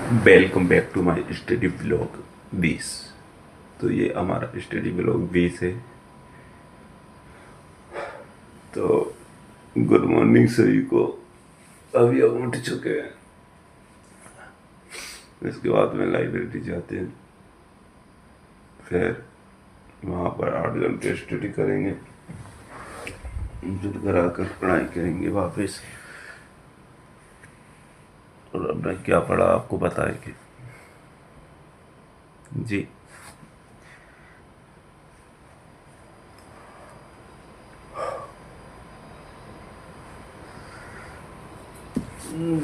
Welcome back to my study blog 20। तो ये हमारा स्टडी ब्लॉग 20 है। तो गुड मॉर्निंग सभी को। अभी हम उठ चुके हैं। इसके बाद में लाइब्रेरी जाते हैं, फिर वहाँ पर 8 घंटे स्टडी करेंगे, फिर घर आकर पढ़ाई करेंगे वापस। और हमने क्या पढ़ा आपको बताएंगे जी।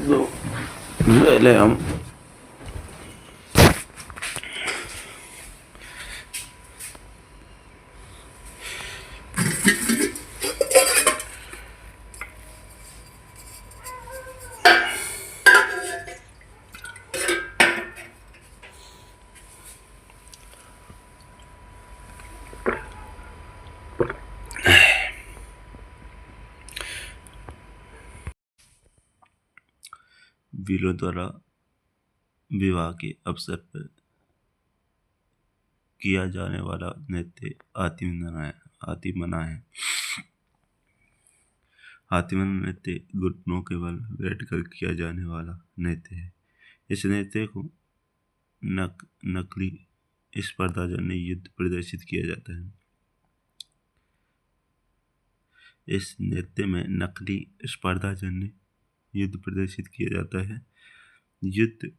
तो पहले हम वीलों द्वारा विवाह के अवसर पर किया जाने वाला नृत्य हाथीमना है। हाथीमना नृत्य घुटनों के बल बैठकर किया जाने वाला नृत्य है। इस नृत्य को नकली स्पर्धाजन्य युद्ध प्रदर्शित किया जाता है। इस नृत्य में नकली स्पर्धाजन्य युद्ध प्रदर्शित किया जाता है। युद्ध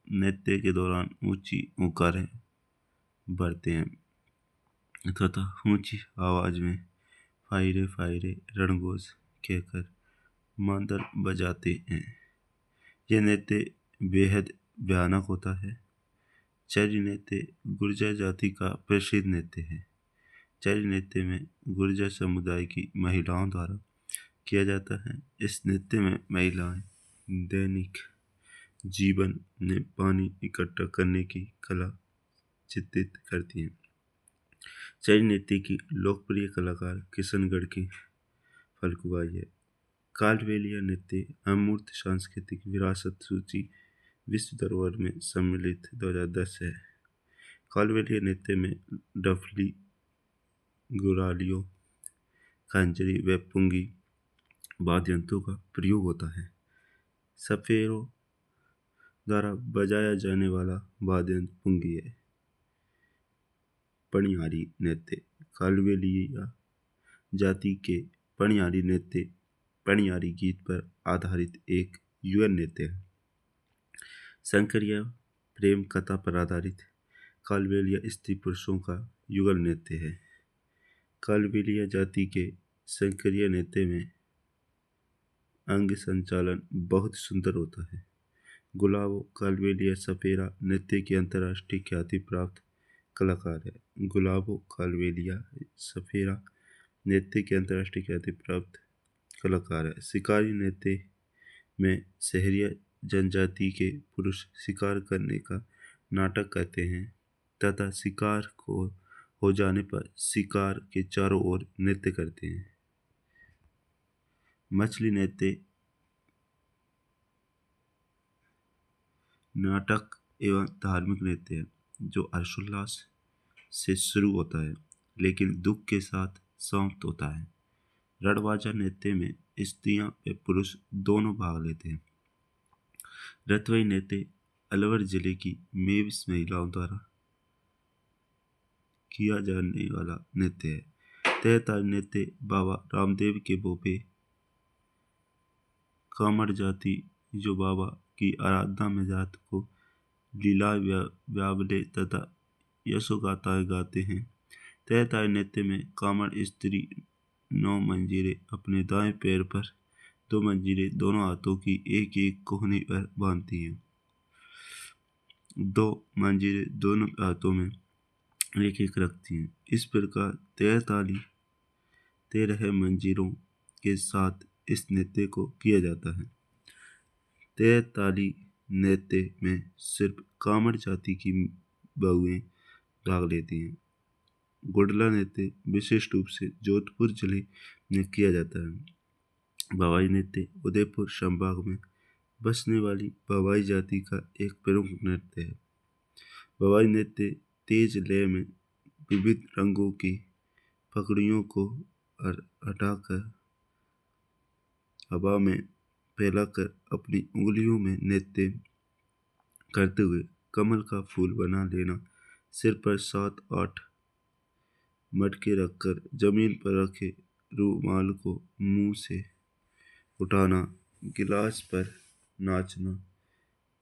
नृत्य के दौरान ऊंची हुंकारें भरते हैं तथा ऊंची आवाज में फायरे फायरे रणघोष कहकर मांदर बजाते हैं। यह नृत्य बेहद भयानक होता है। चरी नृत्य गुर्जर जाति का प्रसिद्ध नृत्य है। चरी नृत्य में गुर्जर समुदाय की महिलाओं द्वारा किया जाता है। इस नृत्य में महिलाएं दैनिक जीवन में पानी इकट्ठा करने की कला चित्रित करती हैं। चरी नृत्य की लोकप्रिय कलाकार किशनगढ़ की फल्गुबाई है। कालबेलिया नृत्य अमूर्त सांस्कृतिक विरासत सूची विश्व धरोहर में सम्मिलित 2010 है। कालबेलिया नृत्य में डफली, गुरालियों, खंजरी व पुंगी वाद्य यंत्रों का प्रयोग होता है। सफेरों द्वारा बजाया जाने वाला वाद्य यंत्र पुंगी है। पनियारी नृत्य कालबेलिया जाति के पनियारी नृत्य पनियारी गीत पर आधारित एक युगल नृत्य है। शंकरिया प्रेम कथा पर आधारित कालबेलिया स्त्री पुरुषों का युगल नृत्य है। कालबेलिया जाति के शंकरिया नृत्य में अंग संचालन बहुत सुंदर होता है। गुलाबो कालबेलिया सपेरा नृत्य की अंतर्राष्ट्रीय ख्याति प्राप्त कलाकार है। गुलाबो कालबेलिया सपेरा नृत्य की अंतर्राष्ट्रीय ख्याति प्राप्त कलाकार है। शिकारी नृत्य में शहरिया जनजाति के पुरुष शिकार करने का नाटक करते हैं तथा शिकार को हो जाने पर शिकार के चारों ओर नृत्य करते हैं। मछली नृत्य नाटक एवं धार्मिक नृत्य है जो हर्षोल्लास से शुरू होता है लेकिन दुख के साथ समाप्त होता है। रणबाजा नृत्य में स्त्रियां व पुरुष दोनों भाग लेते हैं। रतवई नृत्य अलवर जिले की मेविस महिलाओं द्वारा किया जाने वाला नृत्य है। तहताल नृत्य बाबा रामदेव के बोपे कामड़ जाति जो बाबा की आराधना में जात को लीला व्यावले तथा यशोगाथाएं गाते हैं। तहताल नृत्य में कामड़ स्त्री 9 मंजीरे अपने दाएं पैर पर 2 मंजीरे दोनों हाथों की एक एक कोहनी पर बांधती हैं। 2 मंजीरे दोनों हाथों में एक एक रखती हैं। इस प्रकार 13 मंजीरों के साथ इस नृत्य को किया जाता है। तहताली नृत्य में सिर्फ कामड़ जाति की बहुएं भाग लेती हैं। गुडला नृत्य विशिष्ट रूप से जोधपुर जिले में किया जाता है। भवाई नृत्य उदयपुर संभाग में बसने वाली भवाई जाति का एक प्रमुख नृत्य है। भवाई नृत्य तेज लय में विविध रंगों की पगड़ियों को हटाकर हवा में फैलाकर अपनी उंगलियों में नृत्य करते हुए कमल का फूल बना लेना, सिर पर 7-8 मटके रखकर जमीन पर रखे रूमाल को मुंह से उठाना, गिलास पर नाचना,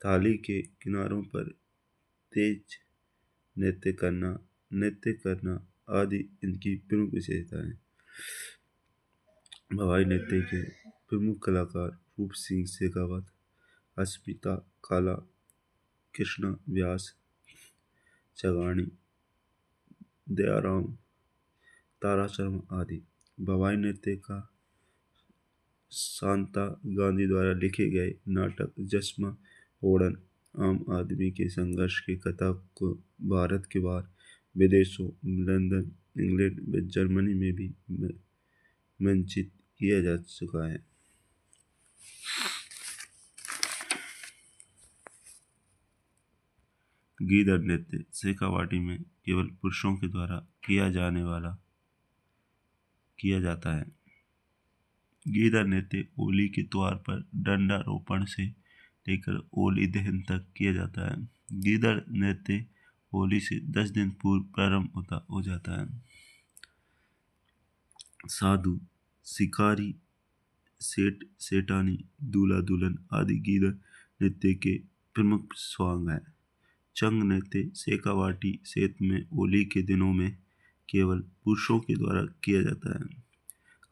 थाली के किनारों पर तेज नृत्य करना आदि इनकी प्रमुख विशेषताएं। भवाई नृत्य के प्रमुख कलाकार रूप सिंह शेखावत, अस्मिता काला, कृष्णा व्यास, चगानी, दयाराम, तारा शर्मा आदि। भवाई नृत्य का शांता गांधी द्वारा लिखे गए नाटक जश्न ओड़न आम आदमी के संघर्ष की कथा को भारत के बाहर विदेशों लंदन, इंग्लैंड व जर्मनी में भी मंचित किया जा चुका है। गीदड़ नृत्य शेखावाटी में केवल पुरुषों के द्वारा किया जाता है। गीदड़ नृत्य होली के त्योहार पर डंडारोपण से लेकर होली दहन तक किया जाता है। गीदड़ नृत्य होली से 10 दिन पूर्व प्रारंभ हो जाता है। साधु, शिकारी, सेठ सेठानी, दूल्हा दुल्हन आदि गीदड़ नृत्य के प्रमुख स्वांग हैं। चंग नृत्य शेखावाटी क्षेत्र में होली के दिनों में केवल पुरुषों के द्वारा किया जाता है।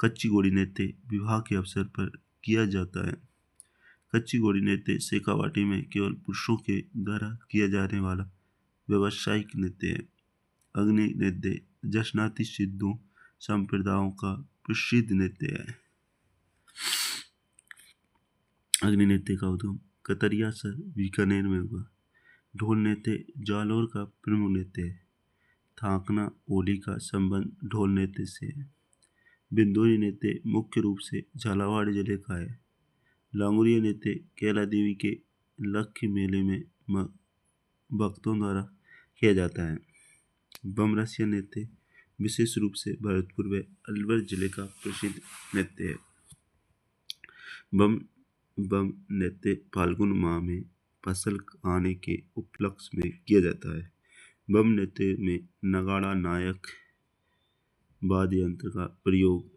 कच्ची घोड़ी नृत्य विवाह के अवसर पर किया जाता है। कच्ची घोड़ी नृत्य शेखावाटी में केवल पुरुषों के द्वारा किया जाने वाला व्यावसायिक नृत्य है। अग्नि नृत्य जशनाती सिद्धों संप्रदायों का प्रसिद्ध नृत्य है। अग्नि नृत्य का उद्गम कतरिया सर बीकानेर में हुआ। ढोल नृत्य जालौर का प्रमुख नृत्य है। थांकना होली का संबंध ढोल नृत्य से है। बिंदोरी नृत्य मुख्य रूप से झालावाड़ जिले का है। लांगुरिया नृत्य कैला देवी के लक्ष्य मेले में भक्तों द्वारा किया जाता है। बमरसिया नृत्य विशेष रूप से भरतपुर व अलवर जिले का प्रसिद्ध नृत्य है। बम नृत्य फाल्गुन माह में फसल आने के उपलक्ष्य में किया जाता है। बम नृत्य में नगाड़ा नायक वाद्य यंत्र का प्रयोग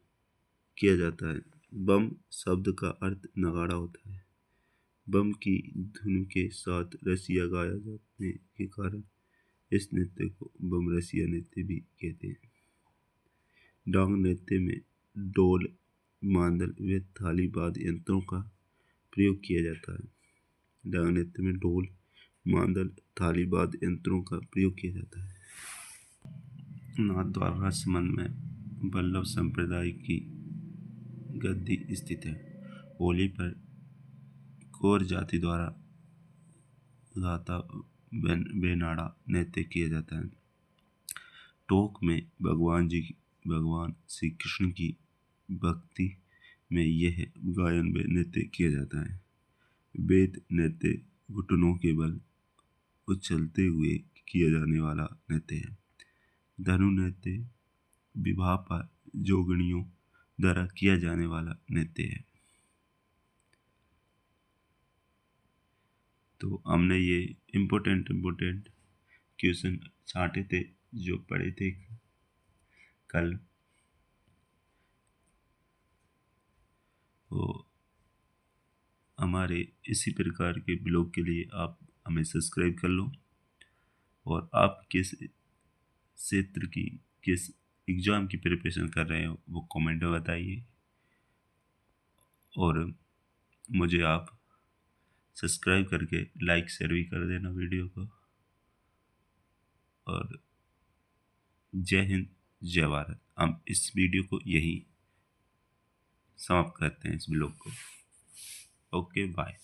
किया जाता है। बम शब्द का अर्थ नगाड़ा होता है। बम की धुन के साथ रसिया गाया जाने के कारण इस नृत्य को बम रसिया नृत्य भी कहते हैं। डांग नृत्य में ढोल, मांदल व थाली वाद्य यंत्रों का प्रयोग किया जाता है। डांग नृत्य में ढोल, मांदल, थाली वाद्य यंत्रों का प्रयोग किया जाता है। नाथद्वारा राजसमंद में वल्लभ संप्रदाय की गद्दी स्थित है। होली पर कौर जाति द्वारा गाता बेनाड़ा नृत्य किया जाता है। टोक में भगवान श्री कृष्ण की भक्ति में यह गायन व नृत्य किया जाता है। वेद नृत्य घुटनों के बल उछलते हुए किया जाने वाला नृत्य है। धनु नृत्य विवाह पर जोगणियों द्वारा किया जाने वाला नृत्य है। तो हमने ये इम्पोर्टेंट क्वेश्चन छांटे थे जो पढ़े थे कल। तो हमारे इसी प्रकार के ब्लॉग के लिए आप हमें सब्सक्राइब कर लो और आप किस क्षेत्र की किस एग्ज़ाम की प्रिपरेशन कर रहे हो वो कमेंट में बताइए और मुझे आप सब्सक्राइब करके लाइक शेयर भी कर देना वीडियो को। और जय हिंद, जय भारत। हम इस वीडियो को यही समाप्त करते हैं, इस ब्लॉग को। Okay, bye.